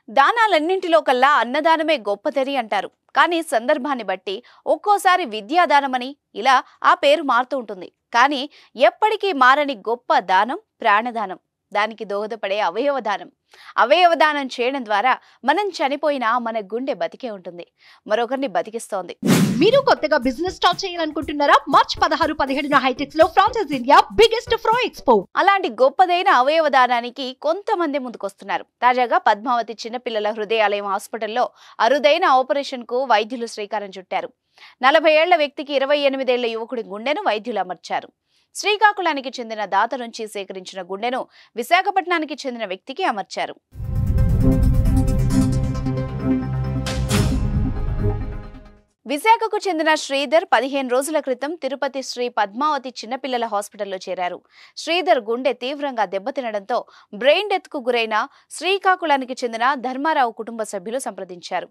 దానాలన్నింటిలో కల్లా అన్నదానమే గొప్పదని అంటారు. కానీ సందర్భాన్ని బట్టి ఒక్కోసారి విద్యాదానమని ఇలా ఆ పేరు మారుతూ ఉంటుంది. కానీ ఎప్పటికీ మారని గొప్ప దానం ప్రాణదానం. దానికి దోహదపడే అవయవదానం. అవయవదానం చేయడం ద్వారా మనం చనిపోయినా మన గుండె బతికే ఉంటుంది, మరొకరిని బతికిస్తోంది. మీరు కొత్తగా బిజినెస్ స్టార్ట్ చేయాలనుకుంటున్నారా? మార్చ్ 16-17 హైటెక్స్ లో ఫ్రాన్సెస్ ఇండియా బిగ్గెస్ట్ ఫ్రో ఎక్స్పో. అలాంటి గొప్పదైన అవయవదానానికి కొంతమంది ముందుకొస్తున్నారు. తాజాగా పద్మావతి చిన్నపిల్లల హృదయాలయం హాస్పిటల్లో అరుదైన ఆపరేషన్ కు వైద్యులు శ్రీకారం చుట్టారు. 40 ఏళ్ల వ్యక్తికి 28 ఏళ్ల యువకుడి గుండెను వైద్యులు అమర్చారు. శ్రీకాకుళానికి చెందిన దాత నుంచి సేకరించిన గుండెను విశాఖపట్నానికి చెందిన వ్యక్తికి అమర్చారు. విశాఖకు చెందిన శ్రీధర్ 15 రోజుల క్రితం తిరుపతి శ్రీ పద్మావతి చిన్నపిల్లల హాస్పిటల్లో చేరారు. శ్రీధర్ గుండె తీవ్రంగా దెబ్బతినడంతో బ్రెయిన్ డెత్ కు గురైన శ్రీకాకుళానికి చెందిన ధర్మారావు కుటుంబ సభ్యులు సంప్రదించారు.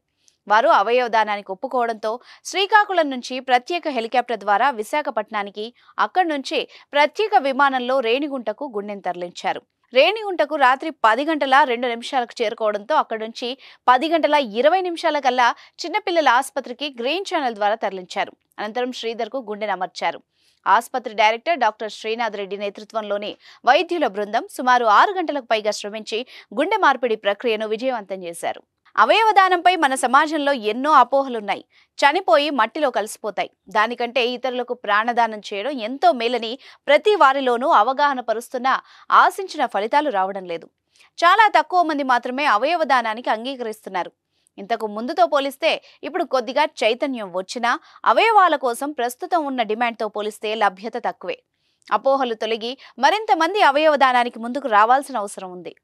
వారు అవయవదానానికి ఒప్పుకోవడంతో శ్రీకాకుళం నుంచి ప్రత్యేక హెలికాప్టర్ ద్వారా విశాఖపట్నానికి, అక్కడి నుంచి ప్రత్యేక విమానంలో రేణిగుంటకు గుండెను తరలించారు. రేణిగుంటకు రాత్రి 10 గంటల 2 నిమిషాలకు చేరుకోవడంతో అక్కడి నుంచి 10 గంటల 20 నిమిషాల కల్లా చిన్నపిల్లల ఆసుపత్రికి గ్రీన్ ఛానల్ ద్వారా తరలించారు. అనంతరం శ్రీధర్ కు గుండెను అమర్చారు. ఆసుపత్రి డైరెక్టర్ డాక్టర్ శ్రీనాథ్ రెడ్డి నేతృత్వంలోని వైద్యుల బృందం సుమారు 6 గంటలకు పైగా శ్రమించి గుండె మార్పిడి ప్రక్రియను విజయవంతం చేశారు. అవయవదానంపై మన సమాజంలో ఎన్నో అపోహలున్నాయి. చనిపోయి మట్టిలో కలిసిపోతాయి, దానికంటే ఇతరులకు ప్రాణదానం చేయడం ఎంతో మేలని ప్రతి వారిలోనూ అవగాహన పరుస్తున్నా ఆశించిన ఫలితాలు రావడం లేదు. చాలా తక్కువ మంది మాత్రమే అవయవదానానికి అంగీకరిస్తున్నారు. ఇంతకు ముందుతో పోలిస్తే ఇప్పుడు కొద్దిగా చైతన్యం వచ్చినా అవయవాల కోసం ప్రస్తుతం ఉన్న డిమాండ్తో పోలిస్తే లభ్యత తక్కువే. అపోహలు తొలగి మరింత మంది అవయవదానానికి ముందుకు రావాల్సిన అవసరం ఉంది.